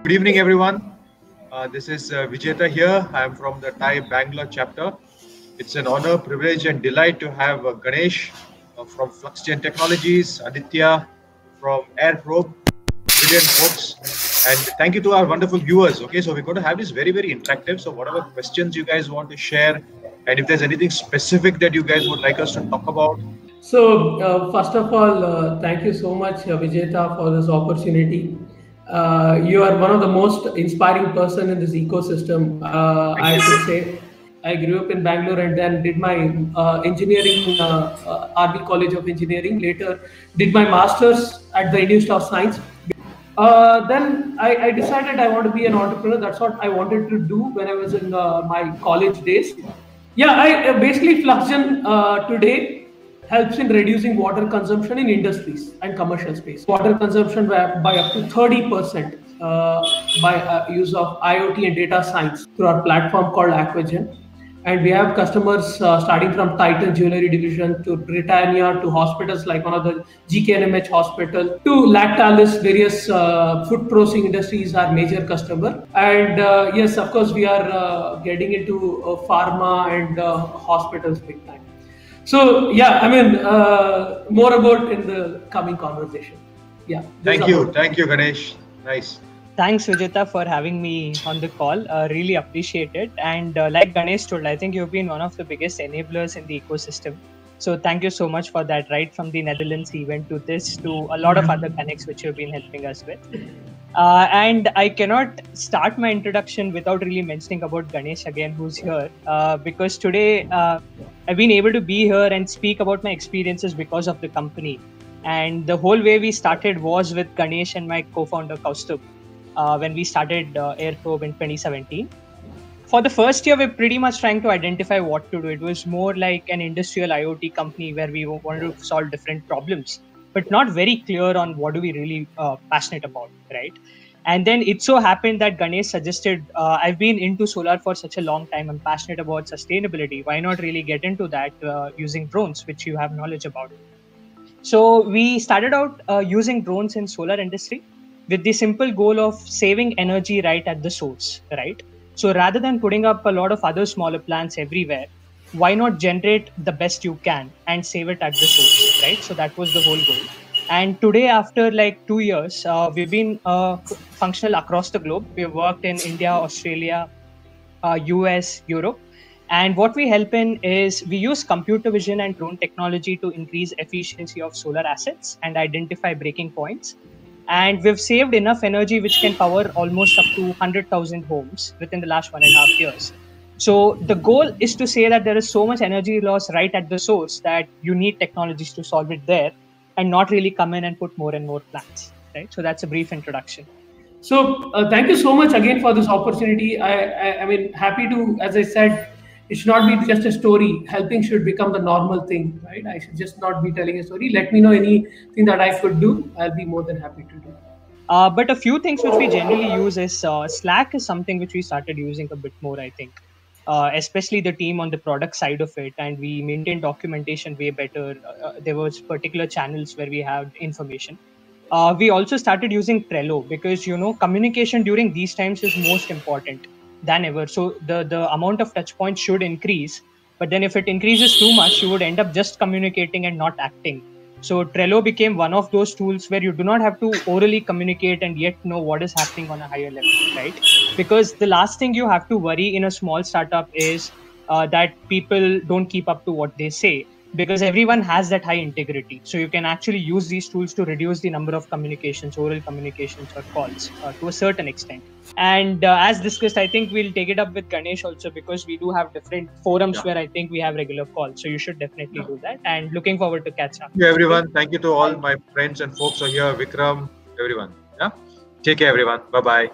Good evening, everyone. This is Vijeta here. I am from the Thai Bangalore chapter. It's an honor, privilege, and delight to have Ganesh from FluxGen Technologies, Aditya from AirProbe, brilliant folks. And thank you to our wonderful viewers. Okay, so we're going to have this very, very interactive. So, whatever questions you guys want to share, and if there's anything specific that you guys would like us to talk about. So, first of all, thank you so much, Vijeta, for this opportunity. You are one of the most inspiring person in this ecosystem. Thank I you. should say, I grew up in Bangalore and then did my engineering, RB College of Engineering. Later, did my masters at the Institute of Science. Then I decided I want to be an entrepreneur. That's what I wanted to do when I was in my college days. Yeah, I basically FluxGen today helps in reducing water consumption in industries and commercial space. Water consumption by up to 30% by use of IoT and data science through our platform called Aquagen. And we have customers starting from Titan Jewelry Division to Britannia to hospitals like one of the GKNMH hospital to Lactalis, various food processing industries are major customer. And yes, of course, we are getting into pharma and hospitals big time. So yeah, I mean, more about in the coming conversation. Yeah. Thank you, Ganesh. Nice. Thanks, Vijeta, for having me on the call. Really appreciate it. And like Ganesh told, I think you've been one of the biggest enablers in the ecosystem. So thank you so much for that, right from the Netherlands event to this, to a lot of other connects which you've been helping us with. And I cannot start my introduction without really mentioning about Ganesh again, who's here, because today I've been able to be here and speak about my experiences because of the company. And the whole way we started was with Ganesh and my co-founder Kaustubh. When we started AirProbe in 2017. For the first year, we're pretty much trying to identify what to do. It was more like an industrial IoT company where we wanted to solve different problems, but not very clear on what do we really passionate about, right? And then it so happened that Ganesh suggested, I've been into solar for such a long time. I'm passionate about sustainability. Why not really get into that using drones, which you have knowledge about? So we started out using drones in solar industry, with the simple goal of saving energy right at the source, right? So rather than putting up a lot of other smaller plants everywhere, why not generate the best you can and save it at the source, right? So that was the whole goal. And today, after like 2 years, we've been functional across the globe. We've worked in India, Australia, US, Europe. And what we help in is we use computer vision and drone technology to increase efficiency of solar assets and identify breaking points. And we've saved enough energy which can power almost up to 100,000 homes within the last 1.5 years. So the goal is to say that there is so much energy loss right at the source that you need technologies to solve it there and not really come in and put more and more plants, right? So that's a brief introduction. So thank you so much again for this opportunity. I mean, happy to, as I said, it should not be just a story. Helping should become the normal thing, right? I should just not be telling a story. Let me know anything that I could do. I'll be more than happy to do. But a few things which we generally use is Slack is something which we started using a bit more, I think. Especially the team on the product side of it, and we maintain documentation way better. There was particular channels where we had information. We also started using Trello because, communication during these times is most important than ever. So the amount of touch points should increase, but then if it increases too much, you would end up just communicating and not acting. So Trello became one of those tools where you do not have to orally communicate and yet know what is happening on a higher level, right? Because the last thing you have to worry in a small startup is that people don't keep up to what they say, because everyone has that high integrity. So you can actually use these tools to reduce the number of communications, oral communications or calls to a certain extent. And as discussed, I think we'll take it up with Ganesh also, because we do have different forums where I think we have regular calls. So you should definitely do that. And looking forward to catch up. Thank you, everyone. Thank you to all my friends and folks who are here, Vikram, everyone. Yeah. Take care, everyone. Bye-bye.